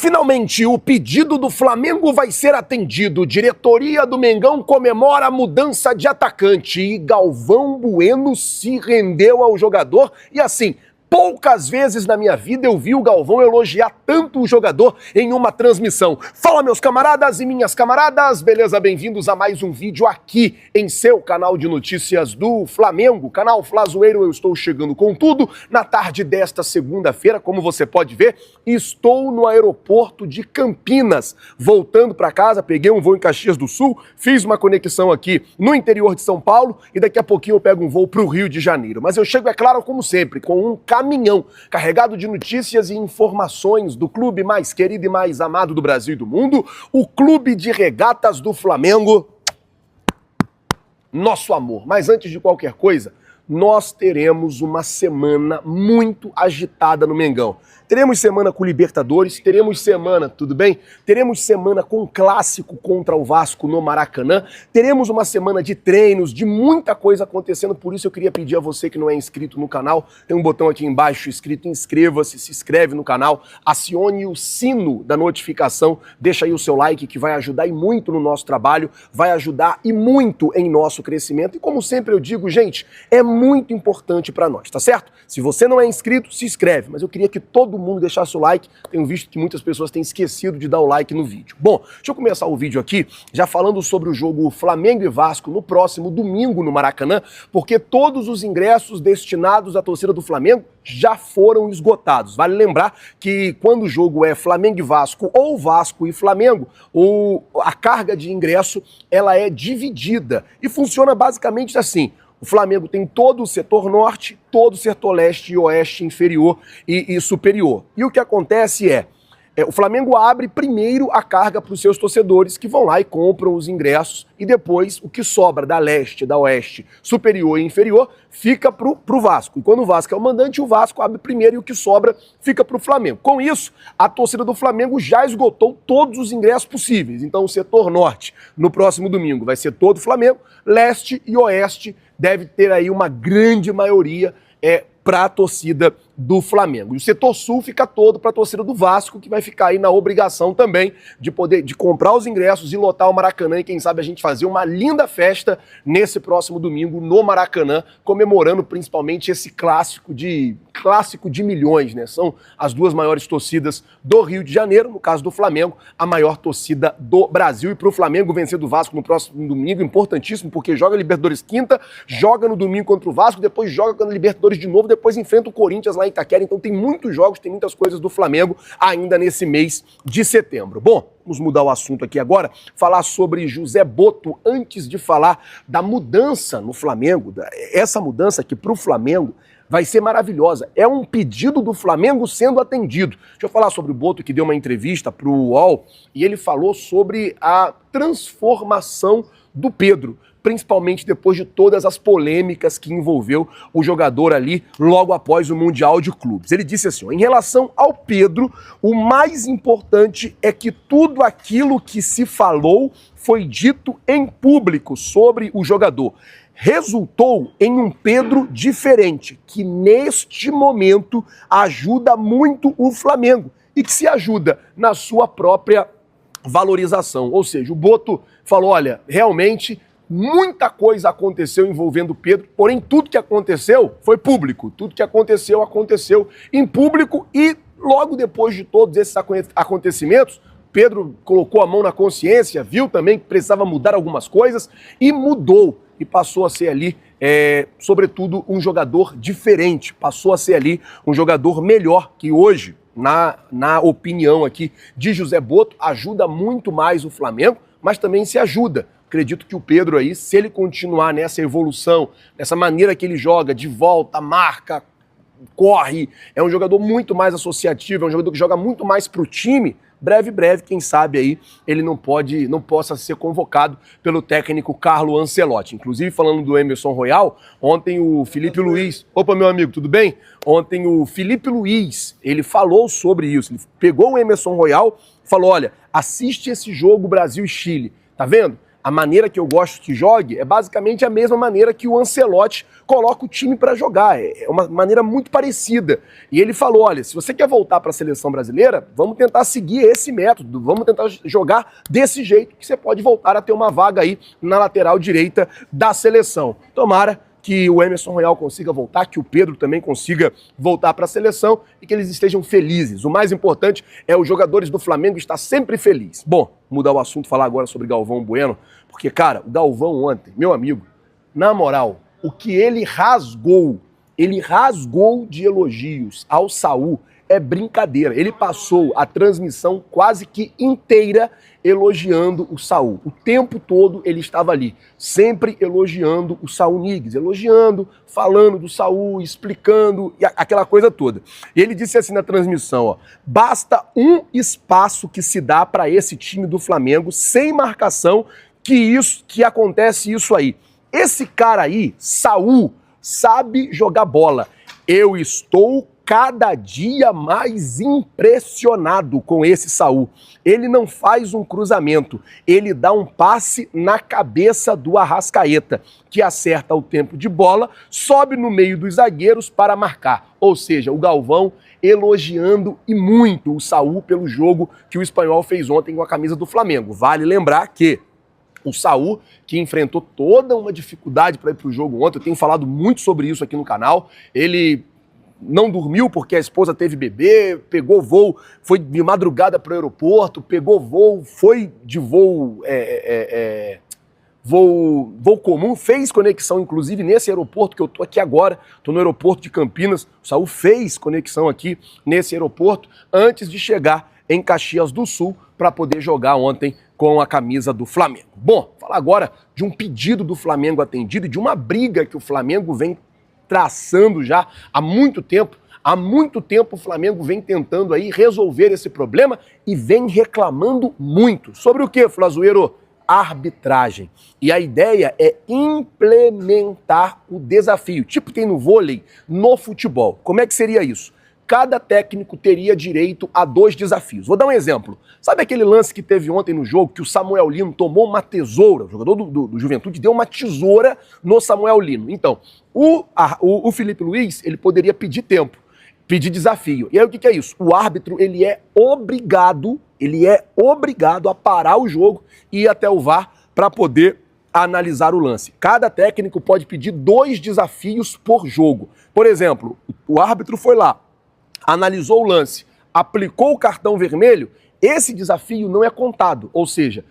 Finalmente, o pedido do Flamengo vai ser atendido. Diretoria do Mengão comemora a mudança de atacante e Galvão Bueno se rendeu ao jogador. E assim, poucas vezes na minha vida eu vi o Galvão elogiar tanto o jogador em uma transmissão. Fala, meus camaradas e minhas camaradas, beleza? Bem-vindos a mais um vídeo aqui em seu canal de notícias do Flamengo, canal Flazoeiro. Eu estou chegando com tudo na tarde desta segunda-feira. Como você pode ver, estou no aeroporto de Campinas, voltando para casa. Peguei um voo em Caxias do Sul, fiz uma conexão aqui no interior de São Paulo e daqui a pouquinho eu pego um voo para o Rio de Janeiro. Mas eu chego, é claro, como sempre, com um caminhão carregado de notícias e informações do clube mais querido e mais amado do Brasil e do mundo, o Clube de Regatas do Flamengo, nosso amor. Mas antes de qualquer coisa, nós teremos uma semana muito agitada no Mengão. Teremos semana com Libertadores, teremos semana, tudo bem? Teremos semana com clássico contra o Vasco no Maracanã, teremos uma semana de treinos, de muita coisa acontecendo, por isso eu queria pedir a você que não é inscrito no canal, tem um botão aqui embaixo escrito inscreva-se, se inscreve no canal, acione o sino da notificação, deixa aí o seu like que vai ajudar e muito no nosso trabalho, vai ajudar e muito em nosso crescimento e como sempre eu digo, gente, é muito importante para nós, tá certo? Se você não é inscrito, se inscreve, mas eu queria que todo mundo deixasse o like, tenho visto que muitas pessoas têm esquecido de dar o like no vídeo. Bom, deixa eu começar o vídeo aqui já falando sobre o jogo Flamengo e Vasco no próximo domingo no Maracanã, porque todos os ingressos destinados à torcida do Flamengo já foram esgotados. Vale lembrar que quando o jogo é Flamengo e Vasco ou Vasco e Flamengo, a carga de ingresso ela é dividida e funciona basicamente assim. O Flamengo tem todo o setor norte, todo o setor leste e oeste inferior e superior. E o que acontece o Flamengo abre primeiro a carga para os seus torcedores que vão lá e compram os ingressos e depois o que sobra da leste, da oeste, superior e inferior fica para o Vasco. E quando o Vasco é o mandante, o Vasco abre primeiro e o que sobra fica para o Flamengo. Com isso, a torcida do Flamengo já esgotou todos os ingressos possíveis. Então o setor norte no próximo domingo vai ser todo Flamengo, leste e oeste deve ter aí uma grande maioria para a torcida do Flamengo. E o setor sul fica todo para a torcida do Vasco, que vai ficar aí na obrigação também de comprar os ingressos e lotar o Maracanã e quem sabe a gente fazer uma linda festa nesse próximo domingo no Maracanã, comemorando principalmente esse clássico de milhões, né? São as duas maiores torcidas do Rio de Janeiro, no caso do Flamengo, a maior torcida do Brasil. E para o Flamengo vencer do Vasco no próximo domingo, importantíssimo, porque joga Libertadores quinta, joga no domingo contra o Vasco, depois joga contra o Libertadores de novo, depois enfrenta o Corinthians lá em Itaquera. Então tem muitos jogos, tem muitas coisas do Flamengo ainda nesse mês de setembro. Bom, vamos mudar o assunto aqui agora, falar sobre José Botto antes de falar da mudança no Flamengo. Essa mudança aqui para o Flamengo vai ser maravilhosa. É um pedido do Flamengo sendo atendido. Deixa eu falar sobre o Botto, que deu uma entrevista para o UOL e ele falou sobre a transformação do Pedro, principalmente depois de todas as polêmicas que envolveu o jogador ali logo após o Mundial de Clubes. Ele disse assim, em relação ao Pedro, o mais importante é que tudo aquilo que se falou foi dito em público sobre o jogador. Resultou em um Pedro diferente, que neste momento ajuda muito o Flamengo e que se ajuda na sua própria valorização. Ou seja, o Botto falou, olha, realmente muita coisa aconteceu envolvendo o Pedro, porém tudo que aconteceu foi público, tudo que aconteceu em público e logo depois de todos esses acontecimentos, Pedro colocou a mão na consciência, viu também que precisava mudar algumas coisas e mudou e passou a ser ali, sobretudo, um jogador diferente, passou a ser ali um jogador melhor que hoje, na opinião aqui de José Botto, ajuda muito mais o Flamengo, mas também se ajuda. Acredito que o Pedro aí, se ele continuar nessa evolução, nessa maneira que ele joga, de volta, marca, corre, é um jogador muito mais associativo, é um jogador que joga muito mais pro time, breve, quem sabe aí ele não possa ser convocado pelo técnico Carlo Ancelotti. Inclusive, falando do Emerson Royal, ontem o Felipe Luiz... Opa, meu amigo, tudo bem? Ontem o Felipe Luiz, ele falou sobre isso, ele pegou o Emerson Royal e falou, olha, assiste esse jogo Brasil e Chile, tá vendo? A maneira que eu gosto que jogue é basicamente a mesma maneira que o Ancelotti coloca o time para jogar. É uma maneira muito parecida. E ele falou, olha, se você quer voltar para a seleção brasileira, vamos tentar seguir esse método, vamos tentar jogar desse jeito que você pode voltar a ter uma vaga aí na lateral direita da seleção. Tomara que o Emerson Royal consiga voltar, que o Pedro também consiga voltar para a seleção e que eles estejam felizes. O mais importante é os jogadores do Flamengo estar sempre felizes. Bom, mudar o assunto, falar agora sobre Galvão Bueno, porque, cara, o Galvão ontem, meu amigo, na moral, o que ele rasgou de elogios ao Saul é brincadeira. Ele passou a transmissão quase que inteira elogiando o Saul. O tempo todo ele estava ali, sempre elogiando o Saul Niguez, elogiando, falando do Saul, explicando, e aquela coisa toda. E ele disse assim na transmissão, ó, basta um espaço que se dá para esse time do Flamengo, sem marcação, que acontece isso aí. Esse cara aí, Saul, sabe jogar bola. Eu estou cada dia mais impressionado com esse Saul. Ele não faz um cruzamento, ele dá um passe na cabeça do Arrascaeta, que acerta o tempo de bola, sobe no meio dos zagueiros para marcar. Ou seja, o Galvão elogiando e muito o Saul pelo jogo que o Espanhol fez ontem com a camisa do Flamengo. Vale lembrar que o Saul, que enfrentou toda uma dificuldade para ir para o jogo ontem, eu tenho falado muito sobre isso aqui no canal, ele não dormiu porque a esposa teve bebê, pegou voo, foi de madrugada para o aeroporto, pegou voo, foi de voo comum, fez conexão, inclusive, nesse aeroporto que eu tô aqui agora, tô no aeroporto de Campinas, o Saul fez conexão aqui nesse aeroporto antes de chegar em Caxias do Sul para poder jogar ontem com a camisa do Flamengo. Bom, falar agora de um pedido do Flamengo atendido e de uma briga que o Flamengo vem traçando já há muito tempo. Há muito tempo o Flamengo vem tentando aí resolver esse problema e vem reclamando muito. Sobre o que, Flazoeiro? Arbitragem. E a ideia é implementar o desafio, tipo tem no vôlei, no futebol. Como é que seria isso? Cada técnico teria direito a 2 desafios. Vou dar um exemplo. Sabe aquele lance que teve ontem no jogo, que o Samuel Lino tomou uma tesoura, o jogador do Juventude deu uma tesoura no Samuel Lino. Então, o Felipe Luiz, ele poderia pedir tempo, pedir desafio. E aí o que é isso? O árbitro, ele é obrigado a parar o jogo e ir até o VAR para poder analisar o lance. Cada técnico pode pedir 2 desafios por jogo. Por exemplo, o árbitro foi lá, analisou o lance, aplicou o cartão vermelho, esse desafio não é contado. Ou seja,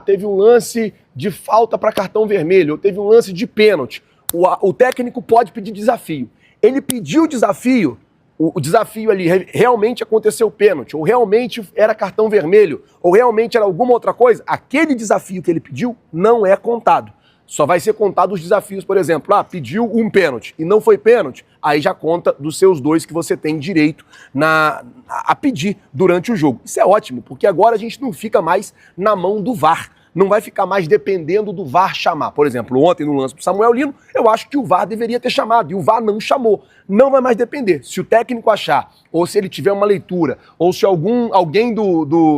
teve um lance de falta para cartão vermelho, ou teve um lance de pênalti. O técnico pode pedir desafio. Ele pediu o desafio ali, realmente aconteceu o pênalti, ou realmente era cartão vermelho, ou realmente era alguma outra coisa, aquele desafio que ele pediu não é contado. Só vai ser contado os desafios, por exemplo, pediu um pênalti e não foi pênalti, aí já conta dos seus 2 que você tem direito a pedir durante o jogo. Isso é ótimo, porque agora a gente não fica mais na mão do VAR. Não vai ficar mais dependendo do VAR chamar. Por exemplo, ontem no lance do Samuel Lino, eu acho que o VAR deveria ter chamado, e o VAR não chamou. Não vai mais depender. Se o técnico achar, ou se ele tiver uma leitura, ou se alguém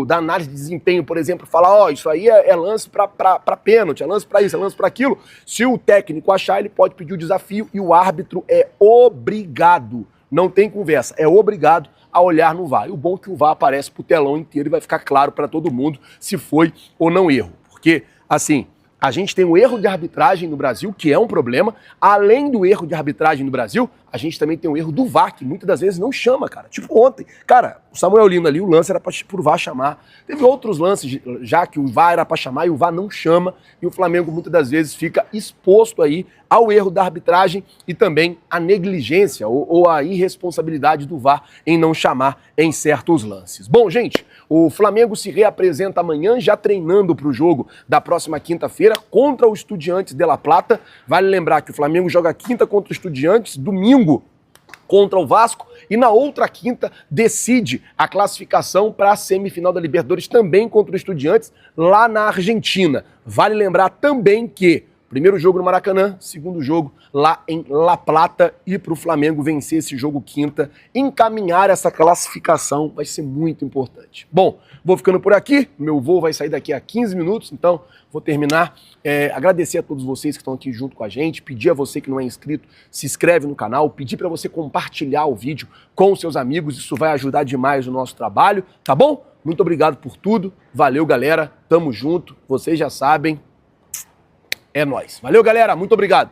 da análise de desempenho, por exemplo, falar, isso aí é lance para pênalti, é lance para isso, é lance para aquilo, se o técnico achar, ele pode pedir o desafio e o árbitro é obrigado, não tem conversa, é obrigado a olhar no VAR. E o bom é que o VAR aparece pro telão inteiro e vai ficar claro para todo mundo se foi ou não erro. Porque, assim, a gente tem um erro de arbitragem no Brasil, que é um problema. Além do erro de arbitragem no Brasil, a gente também tem um erro do VAR, que muitas das vezes não chama, cara. Tipo ontem. Cara, o Samuel Lino ali, o lance era pro VAR chamar. Teve outros lances já que o VAR era para chamar e o VAR não chama. E o Flamengo muitas das vezes fica exposto aí ao erro da arbitragem e também à negligência ou à irresponsabilidade do VAR em não chamar em certos lances. Bom, gente, o Flamengo se reapresenta amanhã, já treinando para o jogo da próxima quinta-feira contra o Estudiantes de La Plata. Vale lembrar que o Flamengo joga quinta contra o Estudiantes, domingo contra o Vasco e na outra quinta decide a classificação para a semifinal da Libertadores também contra o Estudiantes lá na Argentina. Vale lembrar também que Primeiro jogo no Maracanã, segundo jogo lá em La Plata, e para o Flamengo vencer esse jogo quinta, encaminhar essa classificação vai ser muito importante. Bom, vou ficando por aqui, meu voo vai sair daqui a 15 minutos, então vou terminar. Agradecer a todos vocês que estão aqui junto com a gente, pedir a você que não é inscrito, se inscreve no canal, pedir para você compartilhar o vídeo com seus amigos, isso vai ajudar demais o nosso trabalho, tá bom? Muito obrigado por tudo, valeu galera, tamo junto, vocês já sabem, é nóis. Valeu galera, muito obrigado.